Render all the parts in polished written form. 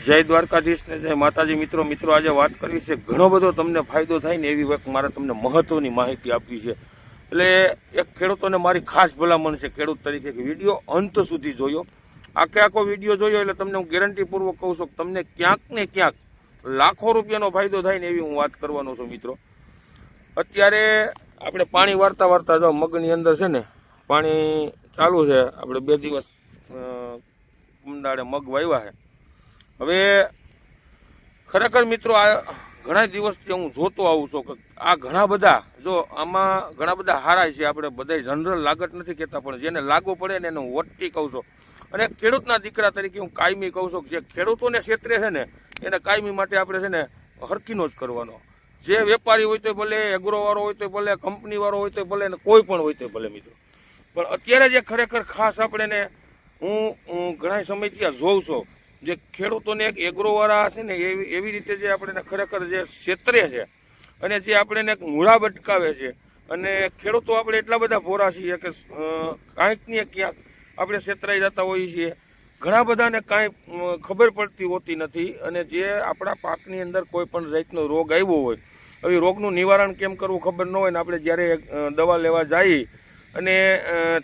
જય દ્વારકાધીશ ને જય માતાજી મિત્રો. આજે વાત કરવી છે, ઘણો બધો તમને ફાયદો થાય ને એવી એક મારે તમને મહત્વની માહિતી આપવી છે. એટલે એક ખેડૂતોને મારી ખાસ ભલામણ છે ખેડૂત તરીકે કે વિડીયો અંત સુધી જોયો. આખો વિડીયો જોયો એટલે તમને હું ગેરંટીપૂર્વક કહું છું કે તમને ક્યાંક ને ક્યાંક લાખો રૂપિયાનો ફાયદો થાય ને એવી હું વાત કરવાનો છું મિત્રો. અત્યારે આપણે પાણી વારતા જો મગની અંદર છે ને પાણી ચાલુ છે. આપણે 2 દિવસ કુંડાળે મગ વાવ્યા છે. હવે ખરેખર મિત્રો આ ઘણા દિવસથી હું જોતો આવું છું કે આ ઘણા બધા જો આમાં ઘણા બધા હારાય છે. આપણે બધા જનરલ લાગત નથી કહેતા, પણ જેને લાગુ પડે ને એને હું વટતી કહું છું. અને ખેડૂતના દીકરા તરીકે હું કાયમી કહું છું કે જે ખેડૂતોને ક્ષેત્રે છે ને એને કાયમી માટે આપણે છે ને હરકીનો જ કરવાનો. જે વેપારી હોય તો ભલે, એગ્રોવાળો હોય તો ભલે, કંપનીવાળો હોય તો ભલે, ને કોઈ પણ હોય તો ભલે મિત્રો. પણ અત્યારે જે ખરેખર ખાસ આપણે ને હું ઘણા સમયથી આ જોઉં છું, જે ખેડૂતોને એક એગ્રોવાળા છે ને એવી રીતે જે આપણે ખરેખર જે ક્ષેત્રે છે અને જે આપણે એક મૂળા બટકાવે છે. અને ખેડૂતો આપણે એટલા બધા ભોરા છીએ કે કાંઈક ને ક્યાંક આપણે ક્ષેત્રાઈ જતા હોઈએ છીએ. ઘણા બધાને કાંઈ ખબર પડતી હોતી નથી. અને જે આપણા પાકની અંદર કોઈ પણ જાતનો રોગ આવ્યો હોય, હવે રોગનું નિવારણ કેમ કરવું ખબર ન હોય ને આપણે જ્યારે દવા લેવા જઈએ અને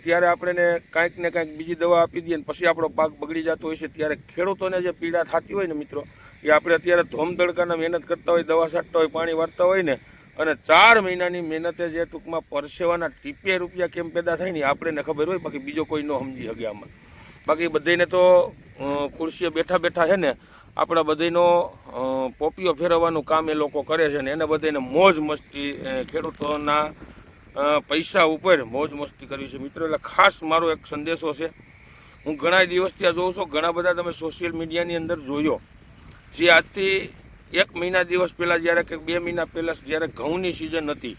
ત્યારે આપણે કાંઈક ને કાંઈક બીજી દવા આપી દઈએ ને પછી આપણો પાક બગડી જતો હોય છે. ત્યારે ખેડૂતોને જે પીડા થતી હોય ને મિત્રો, એ આપણે અત્યારે ધોમધડકાના મહેનત કરતા હોય, દવા છાંટતા હોય, પાણી વાળતા હોય ને, અને 4 મહિનાની મહેનતે જે ટૂંકમાં પરસેવાના ટીપે રૂપિયા કેમ પેદા થાય ને આપણને ખબર હોય, બાકી બીજો કોઈ ન સમજી શકે આમાં. બાકી બધાને તો ખુરશીએ બેઠા છે ને આપણા બધાનો પોપિયો ફેરવવાનું કામ એ લોકો કરે છે ને એને બધાને મોજ મસ્તી ખેડૂતોના પૈસા ઉપર મોજ મસ્તી કરવી છે મિત્રો. એટલે ખાસ મારો એક સંદેશો છે. હું ઘણા દિવસથી આ જોઉં છું, ઘણા બધા તમે સોશિયલ મીડિયાની અંદર જોયો, જે આજથી 1 મહિના દિવસ પહેલાં જ્યારે કે 2 મહિના પહેલાં જ્યારે ઘઉંની સિઝન હતી,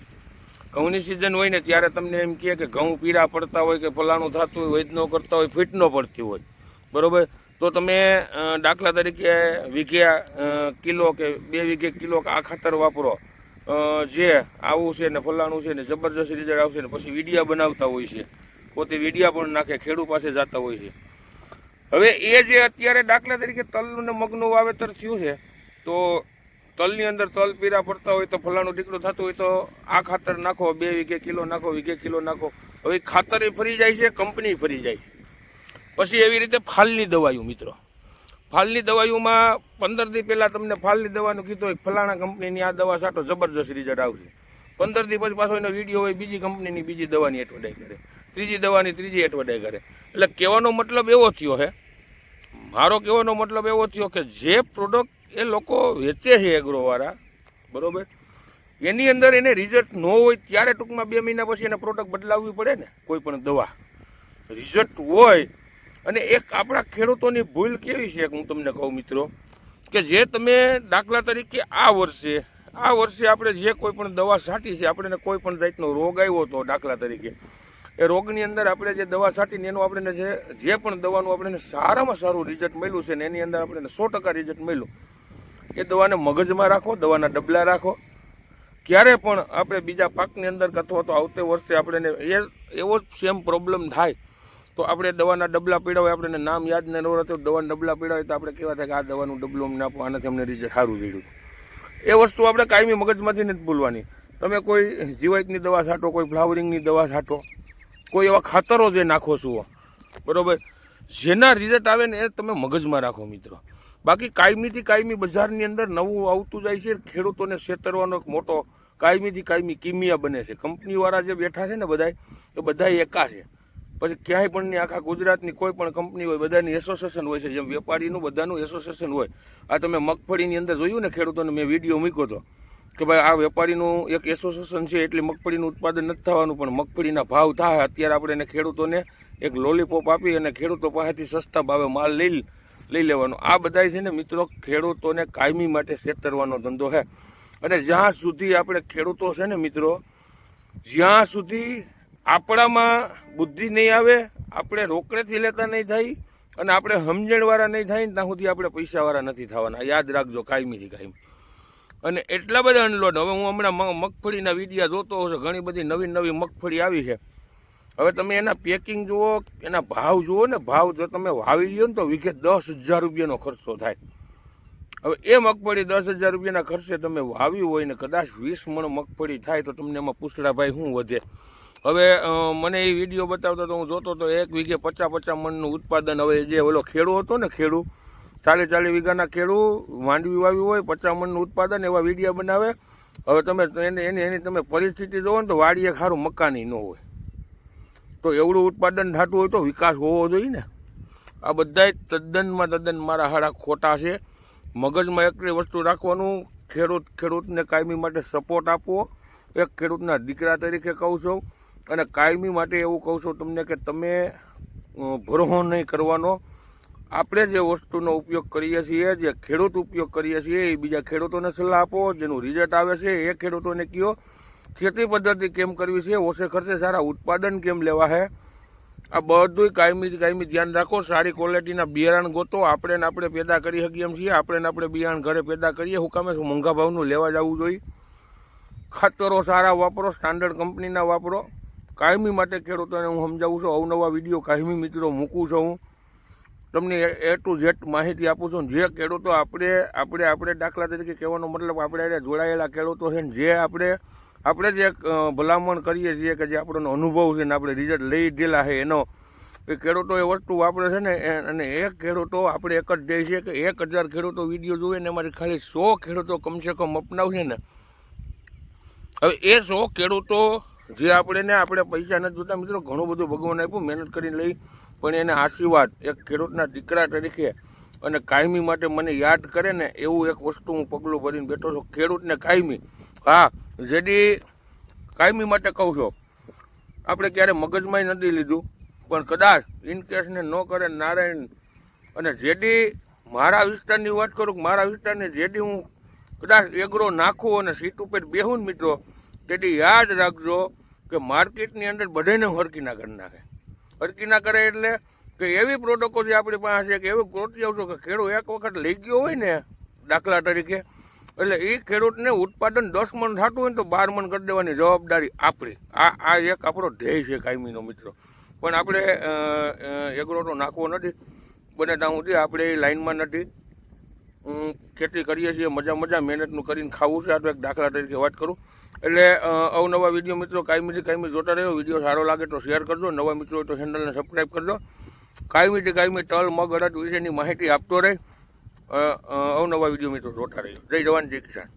ઘઉંની સિઝન હોય ને ત્યારે તમને એમ કહે કે ઘઉં પીળા પડતા હોય કે ફલાણું થતું હોય, વૈદનો કરતા હોય, ફીટ ન પડતી હોય, બરાબર. તો તમે દાખલા તરીકે વીઘે કિલો કે 2 વીઘે કિલો આ ખાતર વાપરો, જે આવું છે ને ફલાણું છે ને જબરજસ્ત રિઝલ્ટ આવશે ને પછી વિડીયા બનાવતા હોય છે, પોતે વિડીયા પણ નાખે, ખેડૂત પાસે જતા હોય છે. હવે એ જે અત્યારે દાખલા તરીકે તલનું ને મગનું વાવેતર થયું છે, તો તલની અંદર તલ પીરા પડતા હોય તો ફલાણું ટીકડું થતું હોય તો આ ખાતર નાખો, 2 વીઘે કિલો નાખો, વીઘે કિલો નાખો. હવે ખાતર એ ફરી જાય છે, કંપની ફરી જાય છે. પછી એવી રીતે ફાલની દવાયું મિત્રો, ફાલની દવાઈઓમાં 15 દી પહેલાં તમને ફાલની દવાનું કીધું હોય, ફલાણા કંપનીની આ દવા છાંટો, જબરજસ્ત રિઝલ્ટ આવશે. 15 દી પછી પાછો એનો વિડીયો હોય, બીજી કંપનીની બીજી દવાની એડવર્ટાઈઝ કરે, ત્રીજી દવાની ત્રીજી એડવર્ટાઈઝ કરે. એટલે કહેવાનો મતલબ એવો થયો છે, મારો કહેવાનો મતલબ એવો થયો કે જે પ્રોડક્ટ એ લોકો વેચે છે એગ્રોવાળા, બરાબર, એની અંદર એને રિઝલ્ટ ન હોય ત્યારે ટૂંકમાં 2 મહિના પછી એને પ્રોડક્ટ બદલાવવી પડે ને. કોઈ પણ દવા રિઝલ્ટ હોય. અને એક આપણા ખેડૂતોની ભૂલ કેવી છે હું તમને કહું મિત્રો, કે જે તમે દાખલા તરીકે આ વર્ષે આપણે જે કોઈ પણ દવા છાંટી છે, આપણે કોઈ પણ જાતનો રોગ આવ્યો હતો દાખલા તરીકે, એ રોગની અંદર આપણે જે દવા છાંટીને એનું આપણે જે પણ દવાનું આપણે સારામાં સારું રિઝલ્ટ મળ્યું છે ને એની અંદર આપણે 100% રિઝલ્ટ મળ્યું. એ દવાને મગજમાં રાખો, દવાના ડબલા રાખો. ક્યારે પણ આપણે બીજા પાકની અંદર અથવા તો આવતે વર્ષે આપણે એવો સેમ પ્રોબ્લેમ થાય તો આપણે દવાના ડબલા પીડા હોય, આપણે નામ યાદ ન રહેતો, દવાના ડબલા પીડા હોય તો આપણે કહેવા થાય કે આ દવાનું ડબલું અમને આપો, આનાથી અમને રિઝલ્ટ સારું જોયું. એ વસ્તુ આપણે કાયમી મગજમાંથી નથી ભૂલવાની. તમે કોઈ જીવાતની દવા છાંટો, કોઈ ફ્લાવરિંગની દવા છાંટો, કોઈ એવા ખાતરો જે નાખો છો, બરાબર, જેના રિઝલ્ટ આવે ને એ તમે મગજમાં રાખો મિત્રો. બાકી કાયમીથી કાયમી બજારની અંદર નવું આવતું જાય છે. ખેડૂતોને છેતરવાનો એક મોટો કાયમીથી કાયમી કિમિયા બને છે. કંપનીવાળા જે બેઠા છે ને બધા એકા છે. પછી ક્યાંય પણ નહીં, આખા ગુજરાતની કોઈ પણ કંપની હોય, બધાની એસોસિએશન હોય છે. જેમ વેપારીનું બધાનું એસોસિએશન હોય. આ તમે મગફળીની અંદર જોયું ને ખેડૂતોને, મેં વિડીયો મૂક્યો હતો કે ભાઈ આ વેપારીનું એક એસોસિએશન છે એટલે મગફળીનું ઉત્પાદન નથી થવાનું, પણ મગફળીના ભાવ થાય. અત્યારે આપણે એને ખેડૂતોને એક લોલીપોપ આપી અને ખેડૂતો પાસેથી સસ્તા ભાવે માલ લઈ લેવાનો. આ બધા છે ને મિત્રો ખેડૂતોને કાયમી માટે છેતરવાનો ધંધો છે. અને જ્યાં સુધી આપણે ખેડૂતો છે ને મિત્રો, જ્યાં સુધી આપણામાં બુદ્ધિ નહીં આવે, આપણે રોકડેથી લેતા નહીં થાય અને આપણે સમજણવાળા નહીં થાય ને ત્યાં સુધી આપણે પૈસાવાળા નથી થવાના. યાદ રાખજો કાયમીથી કાયમી. અને એટલા બધા અનલોડ, હવે હું હમણાં મગફળીના વિડીયા જોતો હશે, ઘણી બધી નવી મગફળી આવી છે. હવે તમે એના પેકિંગ જુઓ, એના ભાવ જુઓ ને, ભાવ જો તમે વાવી લ્યો ને તો વીઘે 10,000 રૂપિયાનો ખર્ચો થાય. હવે એ મગફળી 10,000 રૂપિયાના ખર્ચે તમે વાવી હોય ને કદાચ 20 મણ મગફળી થાય તો તમને એમાં પૂછડા ભાઈ શું વધે? હવે મને એ વિડીયો બતાવતો તો હું જોતો તો 1 વીઘે 50 મણનું ઉત્પાદન. હવે જે ઓલો ખેડૂ હતો ને, ખેડૂ 40 વીઘાના ખેડૂ માંડવી વાવી હોય 50 મણનું ઉત્પાદન, એવા વિડીયો બનાવે. હવે તમે એની તમે પરિસ્થિતિ જોવો ને તો વાડીએ ખારું મકાની ન હોય, તો એવડું ઉત્પાદન થતું હોય તો વિકાસ હોવો જોઈએ ને. આ બધાય તદ્દન મારા હાડા ખોટા છે. મગજમાં એકલી વસ્તુ રાખવાનું, ખેડૂતને કાયમી માટે સપોર્ટ આપવો. એક ખેડૂતના દીકરા તરીકે કહું છું, અને કાયમી માટે એવું કહું છું તમને કે તમે ભરોહો નહીં કરવાનો. આપણે જે વસ્તુનો ઉપયોગ કરીએ છીએ, જે ખેડૂત ઉપયોગ કરીએ છીએ, એ બીજા ખેડૂતોને સલાહ આપો. જેનું રિઝલ્ટ આવે છે એ ખેડૂતોને કહો ખેતી પદ્ધતિ કેમ કરવી છે, ઓછે ખર્ચે સારા ઉત્પાદન કેમ લેવા છે. આ બધું કાયમી ધ્યાન રાખો. સારી ક્વોલિટીના બિયારણ ગોતો. આપણે પેદા કરી શકીએ એમ છીએ. આપણે બિયારણ ઘરે પેદા કરીએ. હું કામે મોંઘા ભાવનું લેવા જવું જોઈએ. ખાતરો સારા વાપરો, સ્ટાન્ડર્ડ કંપનીના વાપરો. કાયમી માટે ખેડૂતોને હું સમજાવું છું. અવનવા વિડીયો કાયમી મિત્રો મૂકું છું. હું તમને A to Z માહિતી આપું છું. જે ખેડૂતો આપણે દાખલા તરીકે કહેવાનો મતલબ આપણે જોડાયેલા ખેડૂતો છે ને, જે આપણે જે ભલામણ કરીએ છીએ કે જે આપણો અનુભવ છે ને આપણે રિઝલ્ટ લઈ ગયેલા છે, એનો એ ખેડૂતો એ વસ્તુ વાપરે છે ને. અને એક ખેડૂતો આપણે એક જ દે છે કે 1000 ખેડૂતો વિડીયો જોવે ને એમાંથી ખાલી 100 ખેડૂતો કમસે કમ અપનાવશે ને. હવે એ 100 ખેડૂતો જે આપણે પૈસા નથી જોતા મિત્રો, ઘણું બધું ભગવાન આપ્યું, મહેનત કરીને લઈ, પણ એને આશીર્વાદ એક ખેડૂતના દીકરા તરીકે અને કાયમી માટે મને યાદ કરે ને એવું એક વસ્તુ હું પગલું ભરીને બેઠો છું. ખેડૂતને કાયમી, હા જેથી કાયમી માટે કહું છું. આપણે ક્યારે મગજમાં નથી લીધું, પણ કદાચ ઇનકેસને ન કરે નારાયણ. અને જેથી મારા વિસ્તારની વાત કરું, મારા વિસ્તારની જેથી હું કદાચ એગ્રો નાખું અને સીટ ઉપર બેહું ને મિત્રો, તેથી યાદ રાખજો કે માર્કેટની અંદર બધાને હરકી ના કરી નાખે. હરકી ના કરે એટલે કે એવી પ્રોડક્ટો જે આપણી પાસે છે કે એવી ક્રોટી આવશો કે ખેડૂત એક વખત લઈ ગયો હોય ને દાખલા તરીકે, એટલે એ ખેડૂતને ઉત્પાદન 10 મણ થતું હોય ને તો 12 મણ કરી દેવાની જવાબદારી આપણી. આ એક આપણો ધ્યેય છે કાયમીનો મિત્રો. પણ આપણે એગ્રો તો નાખવો નથી, બને ત્યાં સુધી આપણે એ લાઈનમાં નથી. ખેતી કરીએ છીએ મજા મહેનતનું કરીને ખાવું છે. આ તો એક દાખલા તરીકે વાત કરું. એટલે અવનવા વિડીયો મિત્રો કાયમી જોતા રહ્યો. વિડીયો સારો લાગે તો શેર કરજો. નવા મિત્રો હોય તો ચેનલને સબસ્ક્રાઈબ કરજો. કાયમી તલ મગ અડદ વિશેની માહિતી આપતો રહે. અવનવા વિડીયો મિત્રો જોતા રહ્યો. જય જવાન જય કિસાન.